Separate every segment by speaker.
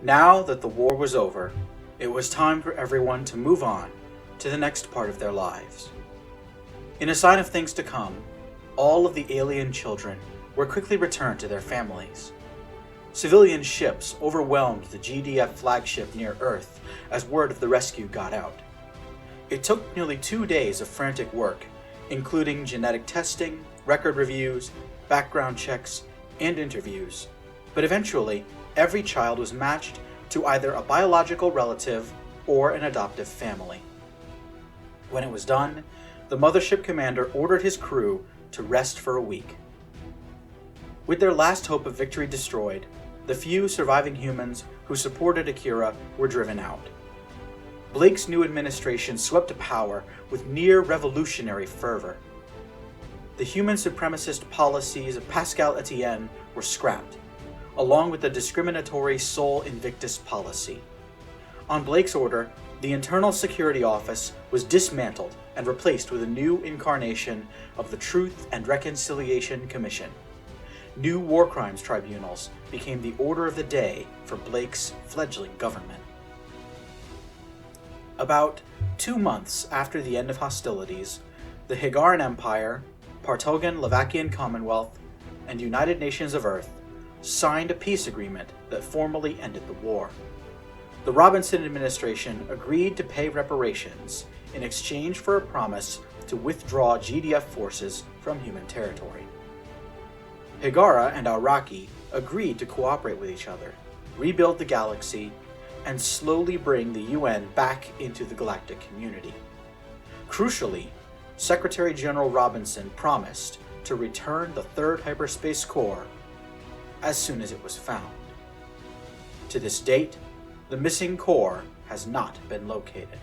Speaker 1: Now that the war was over, it was time for everyone to move on to the next part of their lives. In a sign of things to come, all of the alien children were quickly returned to their families. Civilian ships overwhelmed the GDF flagship near Earth as word of the rescue got out. It took nearly 2 days of frantic work, including genetic testing, record reviews, background checks, and interviews, but eventually every child was matched to either a biological relative or an adoptive family. When it was done, the mothership commander ordered his crew to rest for a week. With their last hope of victory destroyed, the few surviving humans who supported Akira were driven out. Blake's new administration swept to power with near-revolutionary fervor. The human supremacist policies of Pascal Etienne were scrapped, along with the discriminatory Sol Invictus policy. On Blake's order, the Internal Security Office was dismantled and replaced with a new incarnation of the Truth and Reconciliation Commission. New war crimes tribunals became the order of the day for Blake's fledgling government. About 2 months after the end of hostilities, the Higaran Empire, Partogan Lavakian Commonwealth, and United Nations of Earth signed a peace agreement that formally ended the war. The Robinson administration agreed to pay reparations in exchange for a promise to withdraw GDF forces from human territory. Higara and Auraki agreed to cooperate with each other, rebuild the galaxy, and slowly bring the UN back into the galactic community. Crucially, Secretary General Robinson promised to return the third hyperspace core as soon as it was found. To this date, the missing core has not been located.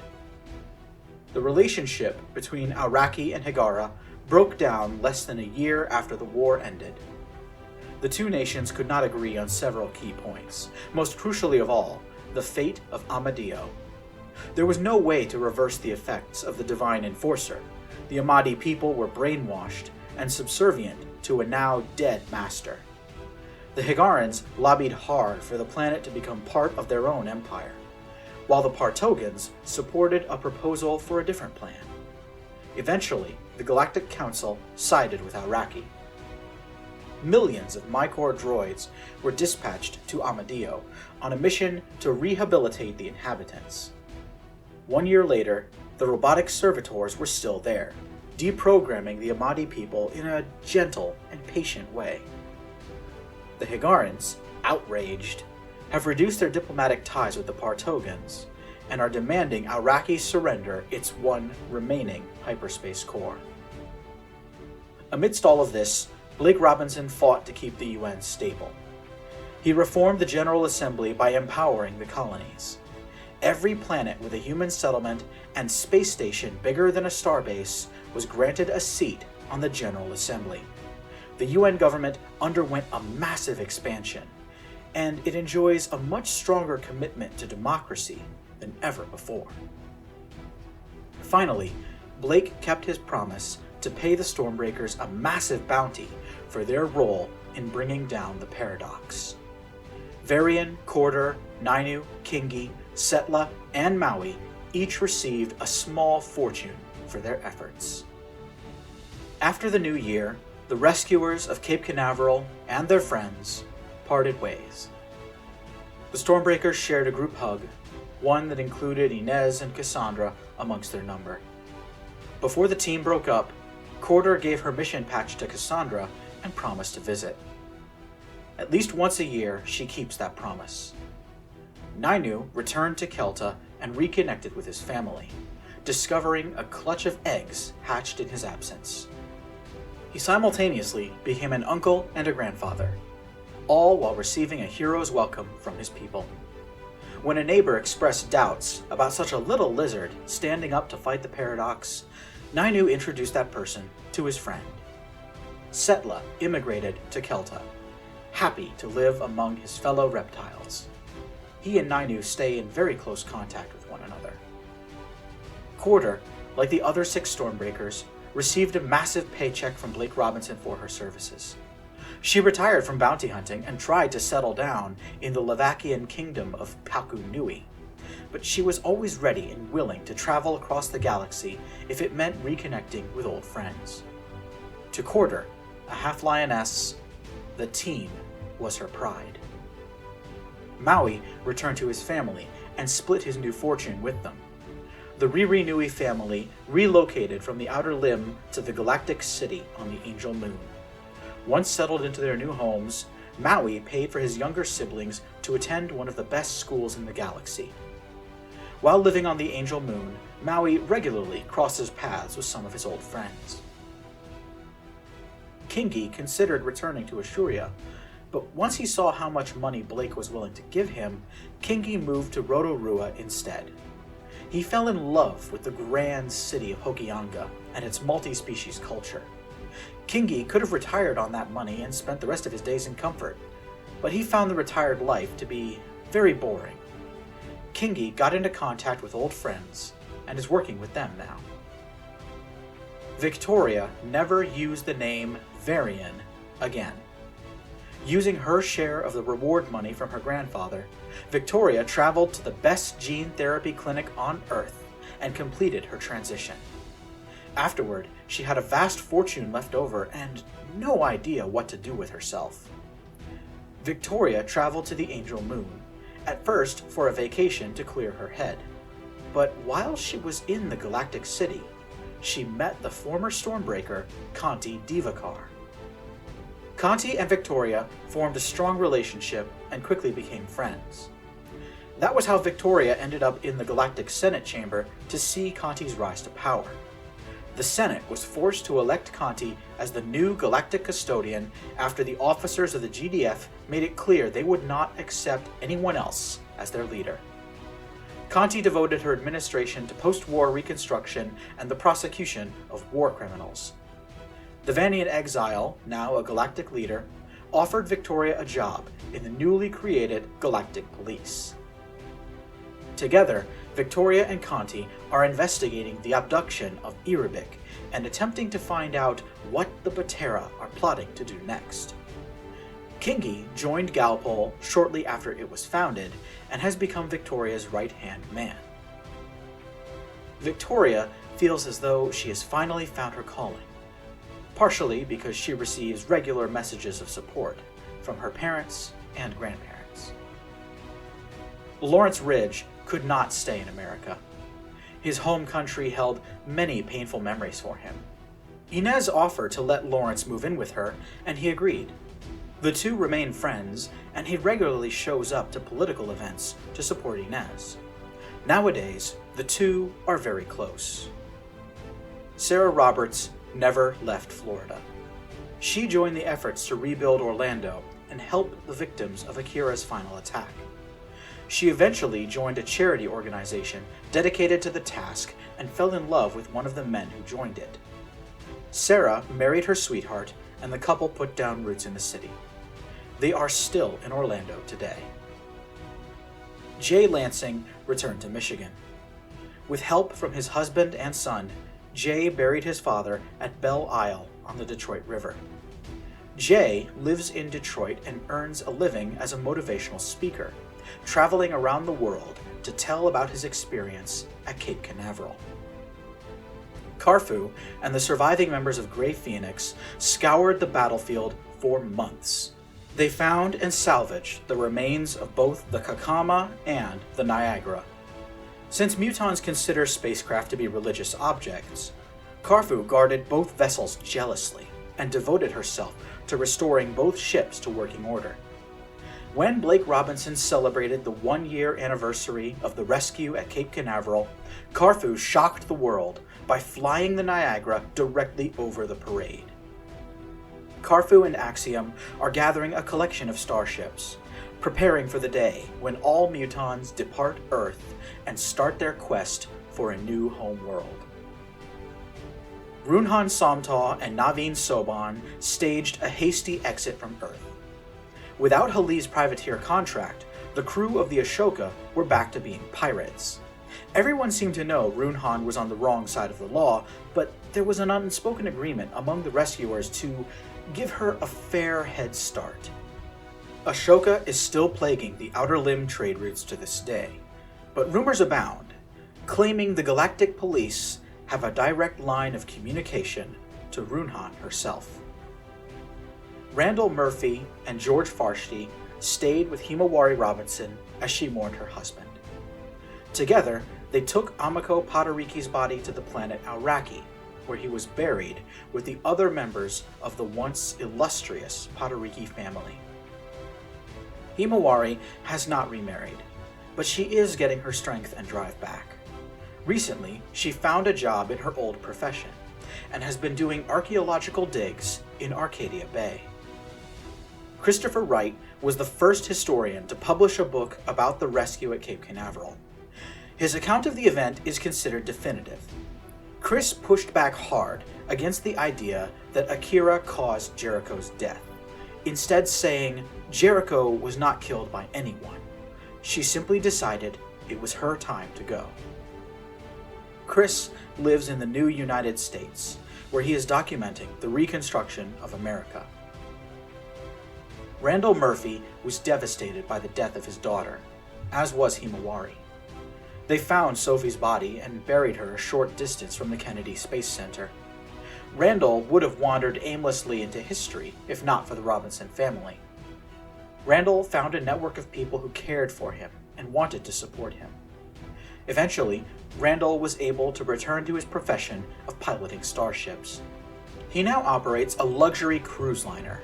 Speaker 1: The relationship between Auraki and Higara broke down less than a year after the war ended. The two nations could not agree on several key points, most crucially of all, the fate of Amadeo. There was no way to reverse the effects of the Divine Enforcer. The Amadi people were brainwashed and subservient to a now dead master. The Higarans lobbied hard for the planet to become part of their own empire, while the Partogans supported a proposal for a different plan. Eventually, the Galactic Council sided with Auraki. Millions of Mycor droids were dispatched to Amadeo on a mission to rehabilitate the inhabitants. 1 year later, the robotic servitors were still there, deprogramming the Amadi people in a gentle and patient way. The Higarans, outraged, have reduced their diplomatic ties with the Partogans and are demanding Auraki surrender its one remaining hyperspace core. Amidst all of this, Blake Robinson fought to keep the UN stable. He reformed the General Assembly by empowering the colonies. Every planet with a human settlement and space station bigger than a starbase was granted a seat on the General Assembly. The UN government underwent a massive expansion, and it enjoys a much stronger commitment to democracy than ever before. Finally, Blake kept his promise to pay the Stormbreakers a massive bounty for their role in bringing down the Paradox. Varian, Corder, Nainu, Kingi, Setla, and Maui each received a small fortune for their efforts. After the new year, the rescuers of Cape Canaveral and their friends parted ways. The Stormbreakers shared a group hug, one that included Inez and Cassandra amongst their number. Before the team broke up, Corder gave her mission patch to Cassandra and promised to visit. At least once a year, she keeps that promise. Nainu returned to Kelta and reconnected with his family, discovering a clutch of eggs hatched in his absence. He simultaneously became an uncle and a grandfather, all while receiving a hero's welcome from his people. When a neighbor expressed doubts about such a little lizard standing up to fight the Paradox, Nainu introduced that person to his friend. Setla immigrated to Kelta, happy to live among his fellow reptiles. He and Nainu stay in very close contact with one another. Corder, like the other 6 Stormbreakers, received a massive paycheck from Blake Robinson for her services. She retired from bounty hunting and tried to settle down in the Levakian kingdom of Paku Nui, but she was always ready and willing to travel across the galaxy if it meant reconnecting with old friends. To Quarter, a half-lioness, the teen was her pride. Maui returned to his family and split his new fortune with them. The Riri Nui family relocated from the Outer Limb to the Galactic City on the Angel Moon. Once settled into their new homes, Maui paid for his younger siblings to attend one of the best schools in the galaxy. While living on the Angel Moon, Maui regularly crosses paths with some of his old friends. Kingi considered returning to Ashuria, but once he saw how much money Blake was willing to give him, Kingi moved to Rotorua instead. He fell in love with the grand city of Hokianga and its multi-species culture. Kingi could have retired on that money and spent the rest of his days in comfort, but he found the retired life to be very boring. Kingi got into contact with old friends and is working with them now. Victoria never used the name Varian again. Using her share of the reward money from her grandfather, Victoria traveled to the best gene therapy clinic on Earth and completed her transition. Afterward, she had a vast fortune left over and no idea what to do with herself. Victoria traveled to the Angel Moon, at first for a vacation to clear her head. But while she was in the Galactic City, she met the former Stormbreaker, Conti Divakar. Conti and Victoria formed a strong relationship and quickly became friends. That was how Victoria ended up in the Galactic Senate chamber to see Conti's rise to power. The Senate was forced to elect Conti as the new Galactic Custodian after the officers of the GDF made it clear they would not accept anyone else as their leader. Conti devoted her administration to post-war reconstruction and the prosecution of war criminals. The Vanian exile, now a galactic leader, offered Victoria a job in the newly created Galactic Police. Together, Victoria and Conti are investigating the abduction of Erebik and attempting to find out what the Batera are plotting to do next. Kingi joined Galpol shortly after it was founded and has become Victoria's right-hand man. Victoria feels as though she has finally found her calling, partially because she receives regular messages of support from her parents and grandparents. Lawrence Ridge could not stay in America. His home country held many painful memories for him. Inez offered to let Lawrence move in with her, and he agreed. The two remain friends, and he regularly shows up to political events to support Inez. Nowadays, the two are very close. Sarah Roberts never left Florida. She joined the efforts to rebuild Orlando and help the victims of Akira's final attack. She eventually joined a charity organization dedicated to the task and fell in love with one of the men who joined it. Sarah married her sweetheart, and the couple put down roots in the city. They are still in Orlando today. Jay Lansing returned to Michigan. With help from his husband and son, Jay buried his father at Belle Isle on the Detroit River. Jay lives in Detroit and earns a living as a motivational speaker, traveling around the world to tell about his experience at Cape Canaveral. Carfu and the surviving members of Grey Phoenix scoured the battlefield for months. They found and salvaged the remains of both the Kakama and the Niagara. Since mutons consider spacecraft to be religious objects, Carfu guarded both vessels jealously and devoted herself to restoring both ships to working order. When Blake Robinson celebrated the one-year anniversary of the rescue at Cape Canaveral, Carfu shocked the world by flying the Niagara directly over the parade. Carfu and Axiom are gathering a collection of starships, preparing for the day when all mutons depart Earth and start their quest for a new homeworld. Runhan Somtaw and Naveen Soban staged a hasty exit from Earth. Without Hali's privateer contract, the crew of the Ashoka were back to being pirates. Everyone seemed to know Runhan was on the wrong side of the law, but there was an unspoken agreement among the rescuers to give her a fair head start. Ashoka is still plaguing the Outer Limb trade routes to this day, but rumors abound, claiming the Galactic Police have a direct line of communication to Runhan herself. Randall Murphy and George Farshti stayed with Himawari Robinson as she mourned her husband. Together, they took Amiko Podoriki's body to the planet Auraki, where he was buried with the other members of the once illustrious Podoriki family. Himawari has not remarried, but she is getting her strength and drive back. Recently, she found a job in her old profession, and has been doing archaeological digs in Arcadia Bay. Christopher Wright was the first historian to publish a book about the rescue at Cape Canaveral. His account of the event is considered definitive. Chris pushed back hard against the idea that Akira caused Jericho's death, instead saying Jericho was not killed by anyone. She simply decided it was her time to go. Chris lives in the new United States, where he is documenting the reconstruction of America. Randall Murphy was devastated by the death of his daughter, as was Himawari. They found Sophie's body and buried her a short distance from the Kennedy Space Center. Randall would have wandered aimlessly into history if not for the Robinson family. Randall found a network of people who cared for him and wanted to support him. Eventually, Randall was able to return to his profession of piloting starships. He now operates a luxury cruise liner,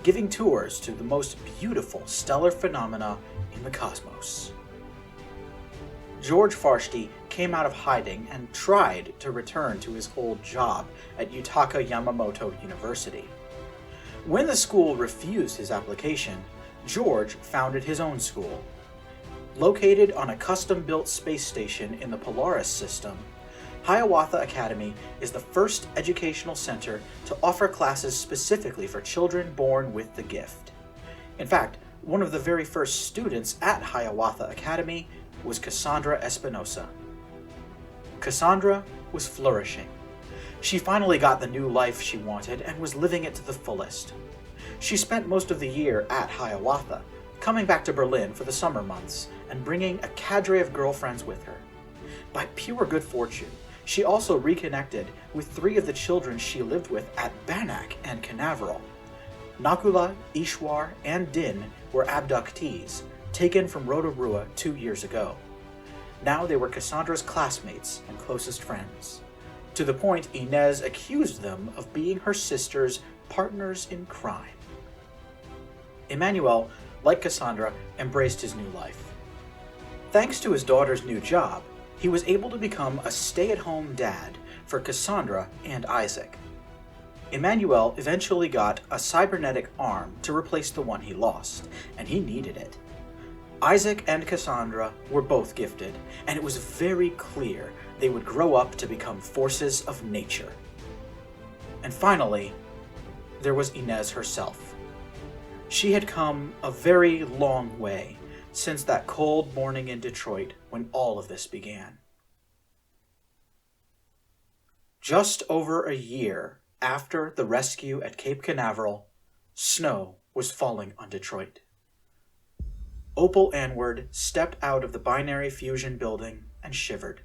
Speaker 1: giving tours to the most beautiful stellar phenomena in the cosmos. George Farshti came out of hiding and tried to return to his old job at Yutaka Yamamoto University. When the school refused his application, George founded his own school. Located on a custom-built space station in the Polaris system, Hiawatha Academy is the first educational center to offer classes specifically for children born with the gift. In fact, one of the very first students at Hiawatha Academy was Cassandra Espinosa. Cassandra was flourishing. She finally got the new life she wanted and was living it to the fullest. She spent most of the year at Hiawatha, coming back to Berlin for the summer months and bringing a cadre of girlfriends with her. By pure good fortune, she also reconnected with 3 of the children she lived with at Bannack and Canaveral. Nakula, Ishwar, and Din were abductees, taken from Rotorua 2 years ago. Now they were Cassandra's classmates and closest friends, to the point Inez accused them of being her sister's partners in crime. Emmanuel, like Cassandra, embraced his new life. Thanks to his daughter's new job, he was able to become a stay-at-home dad for Cassandra and Isaac. Emmanuel eventually got a cybernetic arm to replace the one he lost, and he needed it. Isaac and Cassandra were both gifted, and it was very clear they would grow up to become forces of nature. And finally, there was Inez herself. She had come a very long way since that cold morning in Detroit when all of this began. Just over a year after the rescue at Cape Canaveral, snow was falling on Detroit. Opal Anward stepped out of the binary fusion building and shivered.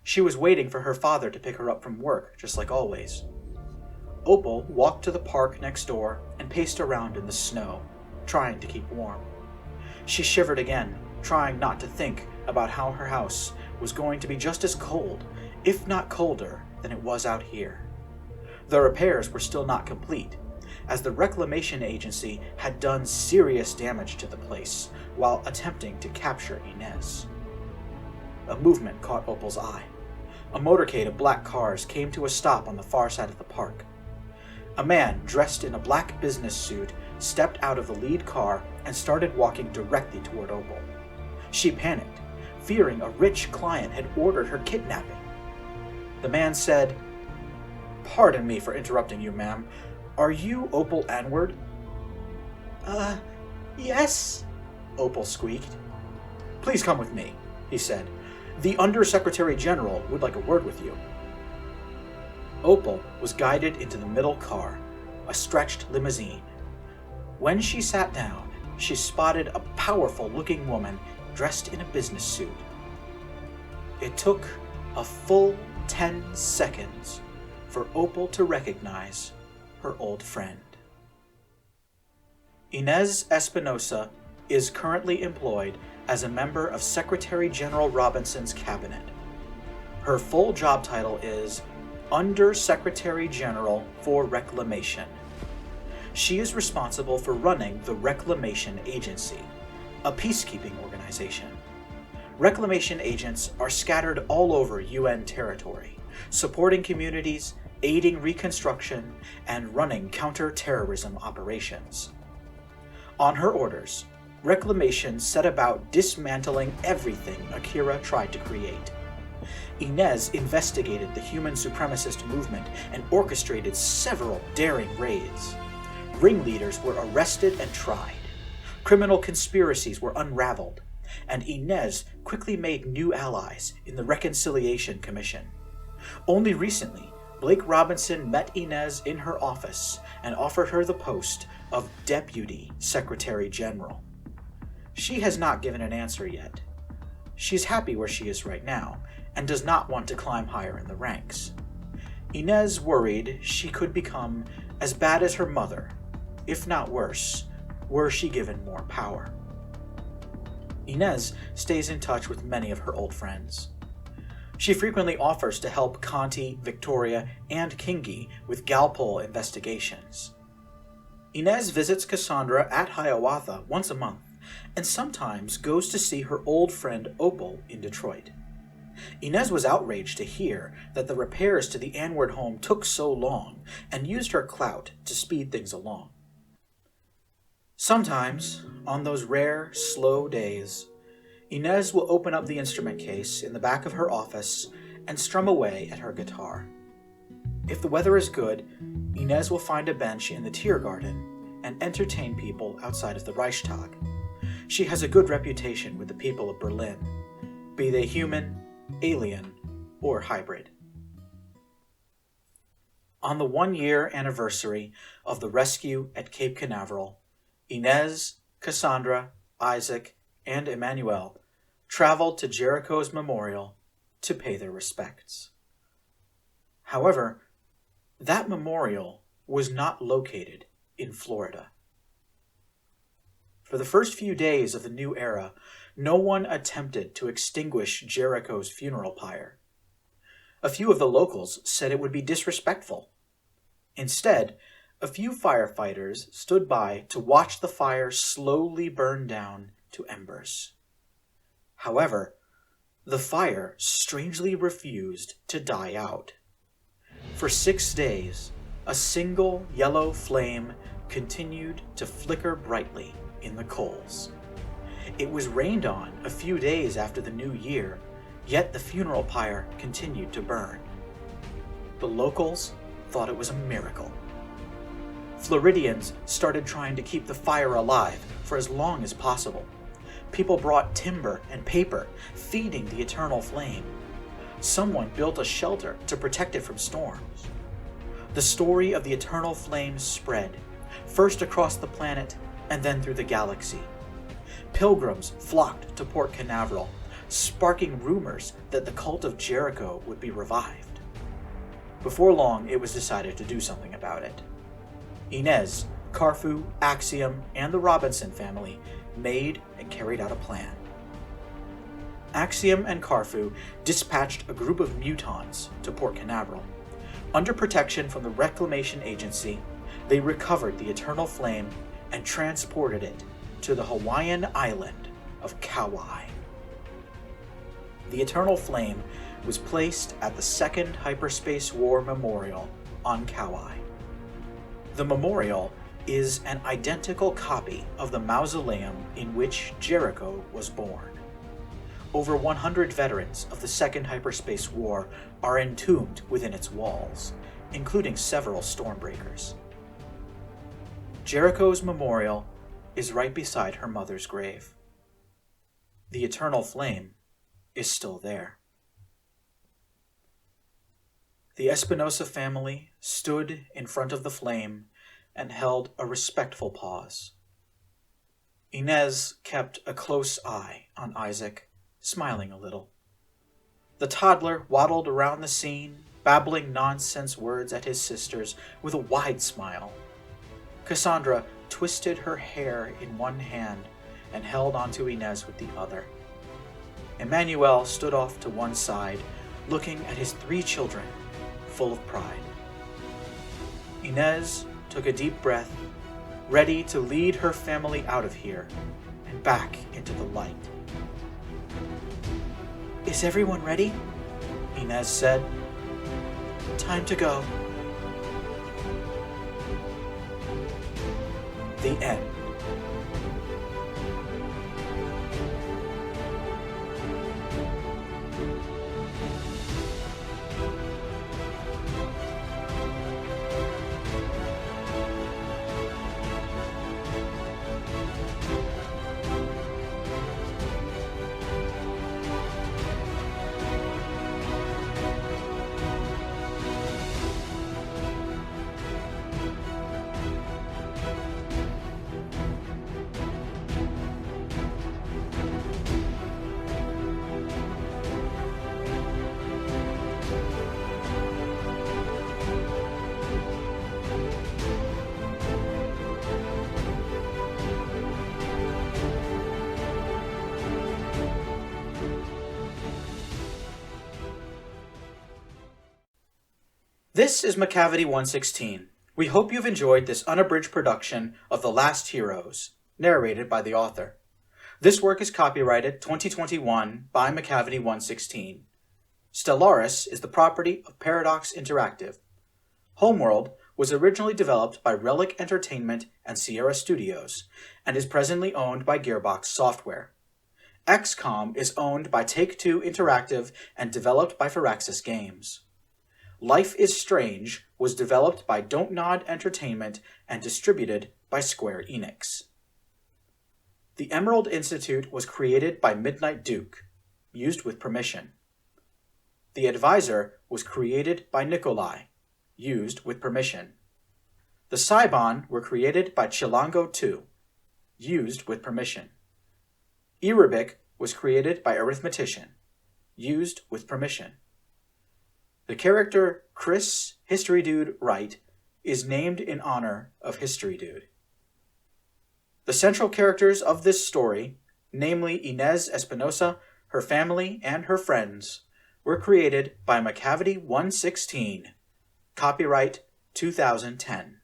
Speaker 1: She was waiting for her father to pick her up from work, just like always. Opal walked to the park next door and paced around in the snow, trying to keep warm. She shivered again, trying not to think about how her house was going to be just as cold, if not colder, than it was out here. The repairs were still not complete, as the reclamation agency had done serious damage to the place while attempting to capture Inez. A movement caught Opal's eye. A motorcade of black cars came to a stop on the far side of the park. A man dressed in a black business suit stepped out of the lead car and started walking directly toward Opal. She panicked, fearing a rich client had ordered her kidnapping. The man said, "Pardon me for interrupting you, ma'am. Are you Opal Anward?"
Speaker 2: Yes,"
Speaker 1: Opal squeaked. "Please come with me," he said. "The Undersecretary General would like a word with you." Opal was guided into the middle car, a stretched limousine. When she sat down, she spotted a powerful-looking woman dressed in a business suit. It took a full 10 seconds for Opal to recognize her old friend. Inez Espinosa is currently employed as a member of Secretary General Robinson's cabinet. Her full job title is Under Secretary General for Reclamation. She is responsible for running the Reclamation Agency, a peacekeeping organization. Reclamation agents are scattered all over UN territory, supporting communities, aiding reconstruction, and running counter-terrorism operations. On her orders, Reclamation set about dismantling everything Akira tried to create. Inez investigated the human supremacist movement and orchestrated several daring raids. Ringleaders were arrested and tried. Criminal conspiracies were unraveled, and Inez quickly made new allies in the Reconciliation Commission. Only recently, Blake Robinson met Inez in her office and offered her the post of Deputy Secretary General. She has not given an answer yet. She's happy where she is right now and does not want to climb higher in the ranks. Inez worried she could become as bad as her mother, if not worse, were she given more power. Inez stays in touch with many of her old friends. She frequently offers to help Conti, Victoria, and Kingi with Galpol investigations. Inez visits Cassandra at Hiawatha once a month, and sometimes goes to see her old friend Opal in Detroit. Inez was outraged to hear that the repairs to the Anward home took so long, and used her clout to speed things along. Sometimes, on those rare, slow days, Inez will open up the instrument case in the back of her office and strum away at her guitar. If the weather is good, Inez will find a bench in the Tiergarten and entertain people outside of the Reichstag. She has a good reputation with the people of Berlin, be they human, alien, or hybrid. On the 1-year anniversary of the rescue at Cape Canaveral, Inez, Cassandra, Isaac, and Emmanuel traveled to Jericho's memorial to pay their respects. However, that memorial was not located in Florida. For the first few days of the new era, no one attempted to extinguish Jericho's funeral pyre. A few of the locals said it would be disrespectful. Instead, a few firefighters stood by to watch the fire slowly burn down to embers. However, the fire strangely refused to die out. For 6 days, a single yellow flame continued to flicker brightly in the coals. It was rained on a few days after the new year, yet the funeral pyre continued to burn. The locals thought it was a miracle. Floridians started trying to keep the fire alive for as long as possible. People brought timber and paper, feeding the eternal flame. Someone built a shelter to protect it from storms. The story of the eternal flame spread, first across the planet and then through the galaxy. Pilgrims flocked to Port Canaveral, sparking rumors that the cult of Jericho would be revived. Before long, it was decided to do something about it. Inez, Carfu, Axiom, and the Robinson family made and carried out a plan. Axiom and Carfu dispatched a group of mutons to Port Canaveral. Under protection from the Reclamation Agency, they recovered the eternal flame and transported it to the Hawaiian island of Kauai. The eternal flame was placed at the Second Hyperspace War Memorial on Kauai. The memorial is an identical copy of the mausoleum in which Jericho was born. Over 100 veterans of the Second Hyperspace War are entombed within its walls, including several Stormbreakers. Jericho's memorial is right beside her mother's grave. The eternal flame is still there. The Espinosa family stood in front of the flame and held a respectful pause. Inez kept a close eye on Isaac, smiling a little. The toddler waddled around the scene, babbling nonsense words at his sisters with a wide smile. Cassandra twisted her hair in one hand and held onto Inez with the other. Emmanuel stood off to one side, looking at his 3 children, full of pride. Inez took a deep breath, ready to lead her family out of here and back into the light. "Is everyone ready?" Inez said. "Time to go." The end. This is Macavity 116. We hope you've enjoyed this unabridged production of The Last Heroes, narrated by the author. This work is copyrighted 2021 by Macavity 116. Stellaris is the property of Paradox Interactive. Homeworld was originally developed by Relic Entertainment and Sierra Studios, and is presently owned by Gearbox Software. XCOM is owned by Take-Two Interactive and developed by Firaxis Games. Life is Strange was developed by Don't Nod Entertainment and distributed by Square Enix. The Emerald Institute was created by Midnight Duke, used with permission. The Advisor was created by Nikolai, used with permission. The Cybon were created by Chilango 2, used with permission. Erebic was created by Arithmetician, used with permission. The character Chris History Dude Wright is named in honor of History Dude. The central characters of this story, namely Inez Espinosa, her family, and her friends, were created by Macavity 116. Copyright 2010.